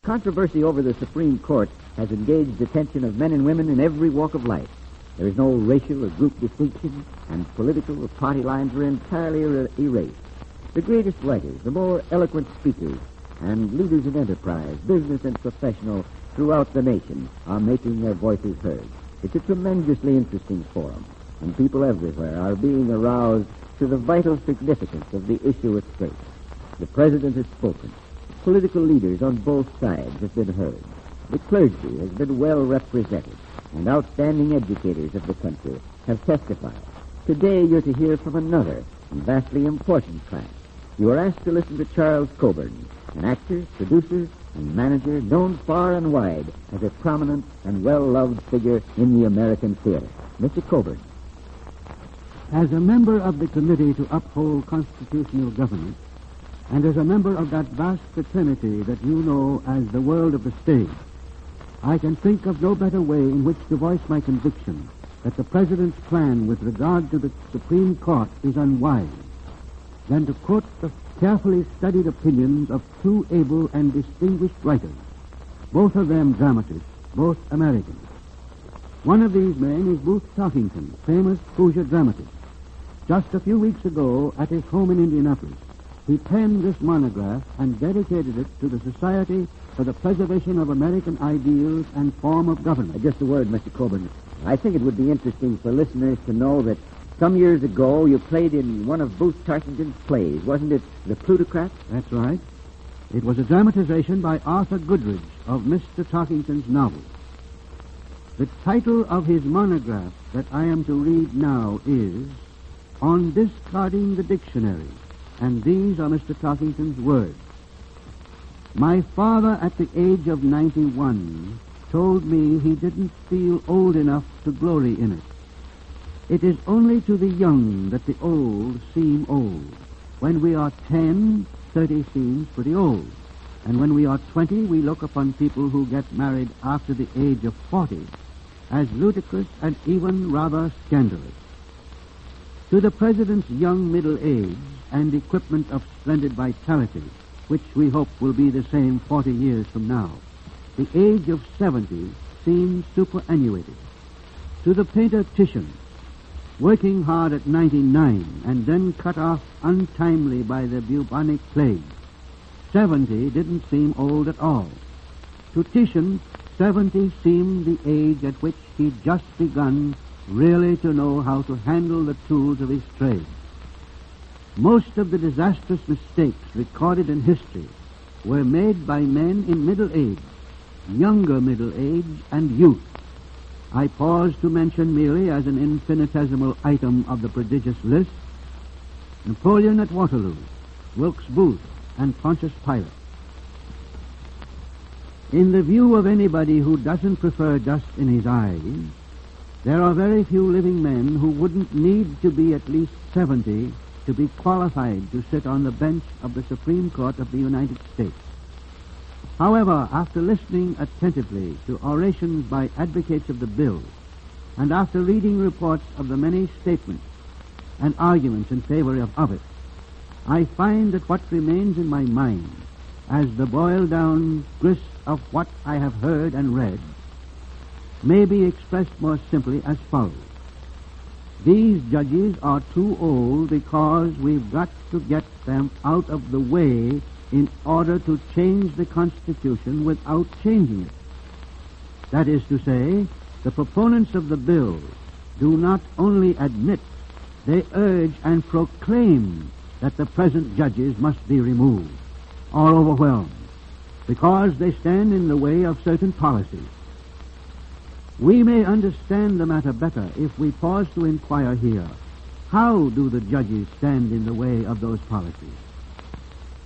Controversy over the Supreme Court has engaged the attention of men and women in every walk of life. There is no racial or group distinction, and political or party lines are entirely erased. The greatest writers, the more eloquent speakers, and leaders of enterprise, business and professional throughout the nation are making their voices heard. It's a tremendously interesting forum, and people everywhere are being aroused to the vital significance of the issue at stake. The President has spoken. Political leaders on both sides have been heard. The clergy has been well represented, and outstanding educators of the country have testified. Today you're to hear from another and vastly important class. You are asked to listen to Charles Coburn, an actor, producer, and manager known far and wide as a prominent and well-loved figure in the American theater. Mr. Coburn. As a member of the Committee to Uphold Constitutional Government, and as a member of that vast fraternity that you know as the world of the stage, I can think of no better way in which to voice my conviction that the President's plan with regard to the Supreme Court is unwise than to quote the carefully studied opinions of two able and distinguished writers, both of them dramatists, both Americans. One of these men is Booth Tarkington, famous Hoosier dramatist. Just a few weeks ago, at his home in Indianapolis, he penned this monograph and dedicated it to the Society for the Preservation of American Ideals and Form of Government. Just a word, Mr. Coburn. I think it would be interesting for listeners to know that some years ago you played in one of Booth Tarkington's plays. Wasn't it The Plutocrat? That's right. It was a dramatization by Arthur Goodrich of Mr. Tarkington's novel. The title of his monograph that I am to read now is On Discarding the Dictionary. And these are Mr. Tarkington's words. My father, at the age of 91, told me he didn't feel old enough to glory in it. It is only to the young that the old seem old. When we are 10, 30 seems pretty old. And when we are 20, we look upon people who get married after the age of 40 as ludicrous and even rather scandalous. To the President's young middle age and equipment of splendid vitality, which we hope will be the same 40 years from now, the age of 70 seems superannuated. To the painter Titian, working hard at 99 and then cut off untimely by the bubonic plague, 70 didn't seem old at all. To Titian, 70 seemed the age at which he'd just begun really to know how to handle the tools of his trade. Most of the disastrous mistakes recorded in history were made by men in middle age, younger middle age, and youth. I pause to mention merely as an infinitesimal item of the prodigious list Napoleon at Waterloo, Wilkes Booth, and Pontius Pilate. In the view of anybody who doesn't prefer dust in his eyes, there are very few living men who wouldn't need to be at least 70 to be qualified to sit on the bench of the Supreme Court of the United States. However, after listening attentively to orations by advocates of the bill, and after reading reports of the many statements and arguments in favor of it, I find that what remains in my mind as the boiled-down grist of what I have heard and read may be expressed more simply as follows. These judges are too old because we've got to get them out of the way in order to change the Constitution without changing it. That is to say, the proponents of the bill do not only admit, they urge and proclaim that the present judges must be removed or overwhelmed because they stand in the way of certain policies. We may understand the matter better if we pause to inquire here, how do the judges stand in the way of those policies?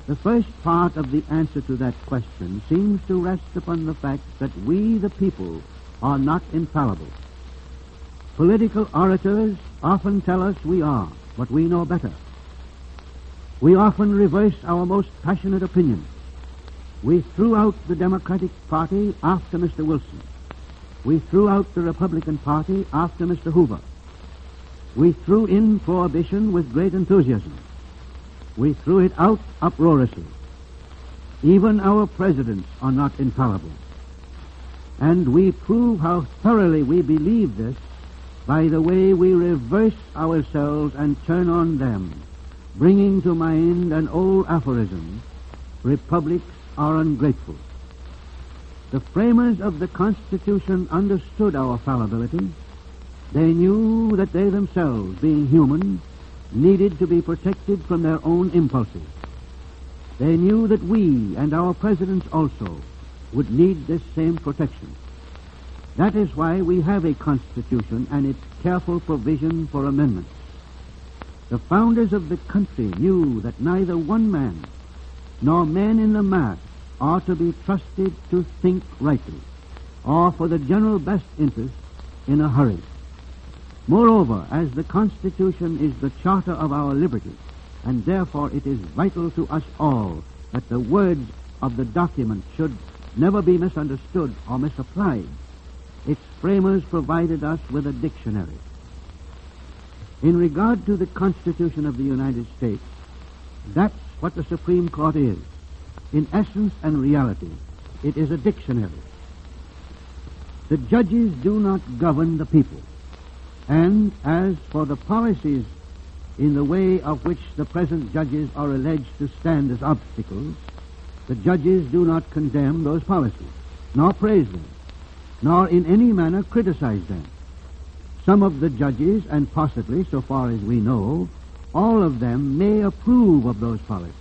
The first part of the answer to that question seems to rest upon the fact that we, the people, are not infallible. Political orators often tell us we are, but we know better. We often reverse our most passionate opinions. We threw out the Democratic Party after Mr. Wilson. We threw out the Republican Party after Mr. Hoover. We threw in prohibition with great enthusiasm. We threw it out uproariously. Even our presidents are not infallible. And we prove how thoroughly we believe this by the way we reverse ourselves and turn on them, bringing to mind an old aphorism, republics are ungrateful. The framers of the Constitution understood our fallibility. They knew that they themselves, being human, needed to be protected from their own impulses. They knew that we and our presidents also would need this same protection. That is why we have a Constitution and its careful provision for amendments. The founders of the country knew that neither one man nor men in the mass are to be trusted to think rightly or for the general best interest in a hurry. Moreover, as the Constitution is the charter of our liberty, and therefore it is vital to us all that the words of the document should never be misunderstood or misapplied, its framers provided us with a dictionary. In regard to the Constitution of the United States, that's what the Supreme Court is. In essence and reality, it is a dictionary. The judges do not govern the people. And as for the policies in the way of which the present judges are alleged to stand as obstacles, the judges do not condemn those policies, nor praise them, nor in any manner criticize them. Some of the judges, and possibly, so far as we know, all of them may approve of those policies.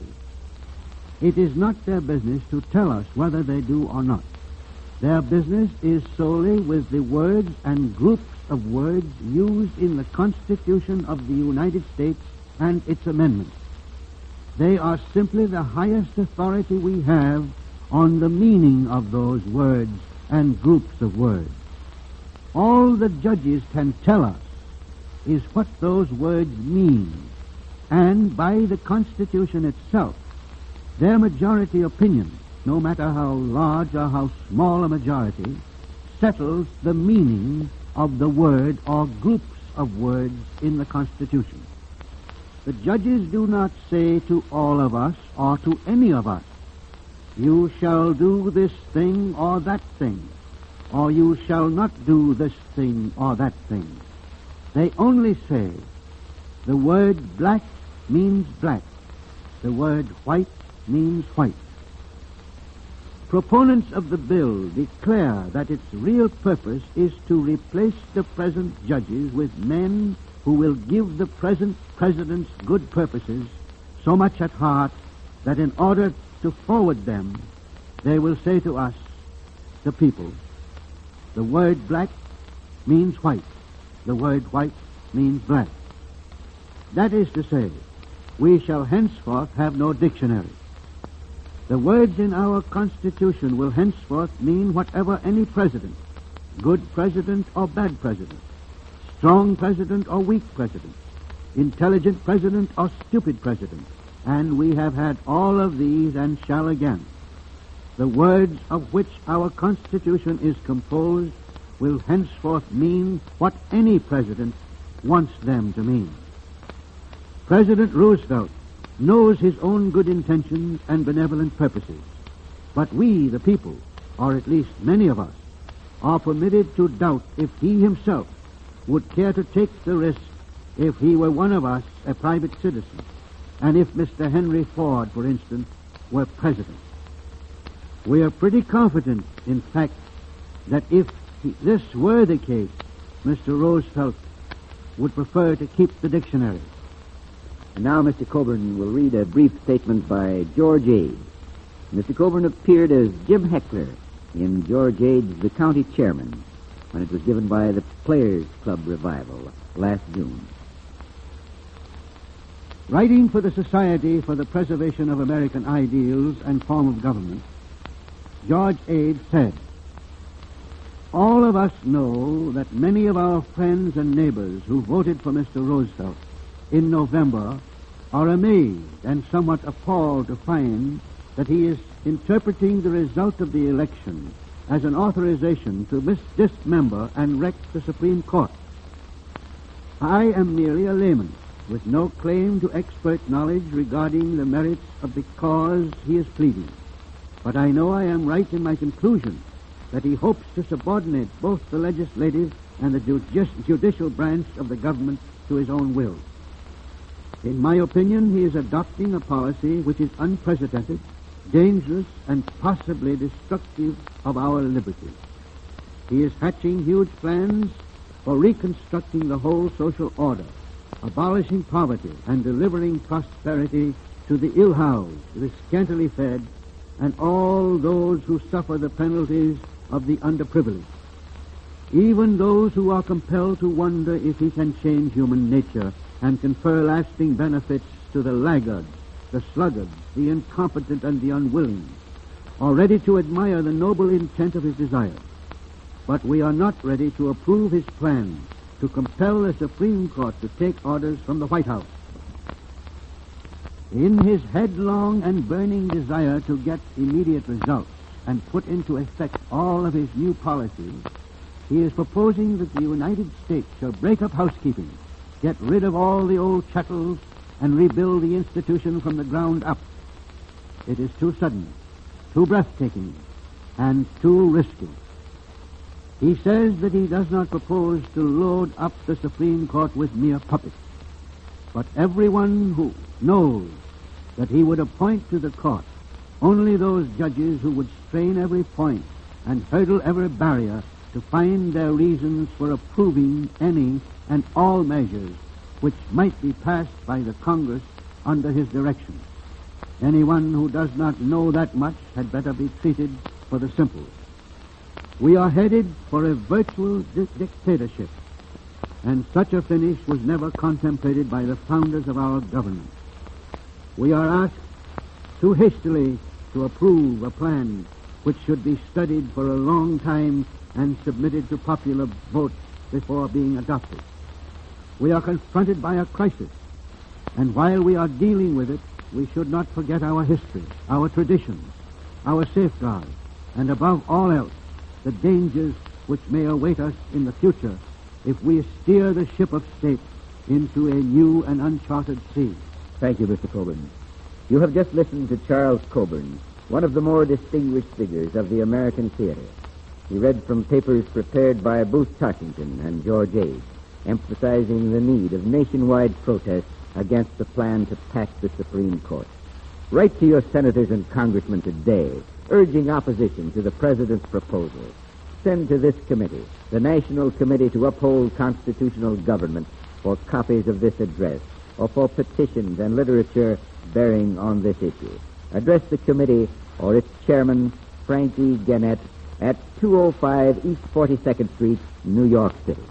It is not their business to tell us whether they do or not. Their business is solely with the words and groups of words used in the Constitution of the United States and its amendments. They are simply the highest authority we have on the meaning of those words and groups of words. All the judges can tell us is what those words mean, and by the Constitution itself, their majority opinion, no matter how large or how small a majority, settles the meaning of the word or groups of words in the Constitution. The judges do not say to all of us or to any of us, "You shall do this thing or that thing," or "You shall not do this thing or that thing." They only say, the word black means black, the word white means white. Proponents of the bill declare that its real purpose is to replace the present judges with men who will give the present president's good purposes so much at heart that in order to forward them, they will say to us, the people, the word black means white, the word white means black. That is to say, we shall henceforth have no dictionary. The words in our Constitution will henceforth mean whatever any president, good president or bad president, strong president or weak president, intelligent president or stupid president, and we have had all of these and shall again. The words of which our Constitution is composed will henceforth mean what any president wants them to mean. President Roosevelt knows his own good intentions and benevolent purposes, but we, the people, or at least many of us, are permitted to doubt if he himself would care to take the risk if he were one of us, a private citizen, and if Mr. Henry Ford, for instance, were president. We are pretty confident, in fact, that if this were the case, Mr. Roosevelt would prefer to keep the dictionary. And now Mr. Coburn will read a brief statement by George Ade. Mr. Coburn appeared as Jim Heckler in George Ade's The County Chairman when it was given by the Players Club Revival last June. Writing for the Society for the Preservation of American Ideals and Form of Government, George Ade said, "All of us know that many of our friends and neighbors who voted for Mr. Roosevelt in November are amazed and somewhat appalled to find that he is interpreting the result of the election as an authorization to dismember and wreck the Supreme Court. I am merely a layman with no claim to expert knowledge regarding the merits of the cause he is pleading. But I know I am right in my conclusion that he hopes to subordinate both the legislative and the judicial branch of the government to his own will. In my opinion, he is adopting a policy which is unprecedented, dangerous, and possibly destructive of our liberty. He is hatching huge plans for reconstructing the whole social order, abolishing poverty, and delivering prosperity to the ill-housed, the scantily fed, and all those who suffer the penalties of the underprivileged. Even those who are compelled to wonder if he can change human nature and confer lasting benefits to the laggards, the sluggards, the incompetent, and the unwilling, are ready to admire the noble intent of his desire. But we are not ready to approve his plan to compel the Supreme Court to take orders from the White House. In his headlong and burning desire to get immediate results and put into effect all of his new policies, he is proposing that the United States shall break up housekeeping, get rid of all the old chattels, and rebuild the institution from the ground up. It is too sudden, too breathtaking, and too risky. He says that he does not propose to load up the Supreme Court with mere puppets, but everyone who knows that he would appoint to the court only those judges who would strain every point and hurdle every barrier to find their reasons for approving any and all measures which might be passed by the Congress under his direction. Anyone who does not know that much had better be treated for the simple. We are headed for a virtual dictatorship, and such a finish was never contemplated by the founders of our government. We are asked too hastily to approve a plan which should be studied for a long time and submitted to popular vote before being adopted. We are confronted by a crisis, and while we are dealing with it, we should not forget our history, our traditions, our safeguards, and above all else, the dangers which may await us in the future if we steer the ship of state into a new and uncharted sea. Thank you, Mr. Coburn. You have just listened to Charles Coburn, one of the more distinguished figures of the American theater. He read from papers prepared by Booth Tarkington and George Ade, emphasizing the need of nationwide protest against the plan to pack the Supreme Court. Write to your senators and congressmen today, urging opposition to the president's proposal. Send to this committee, the National Committee to Uphold Constitutional Government, for copies of this address, or for petitions and literature bearing on this issue. Address the committee or its chairman, Frank E. Gannett, at 205 East 42nd Street, New York City.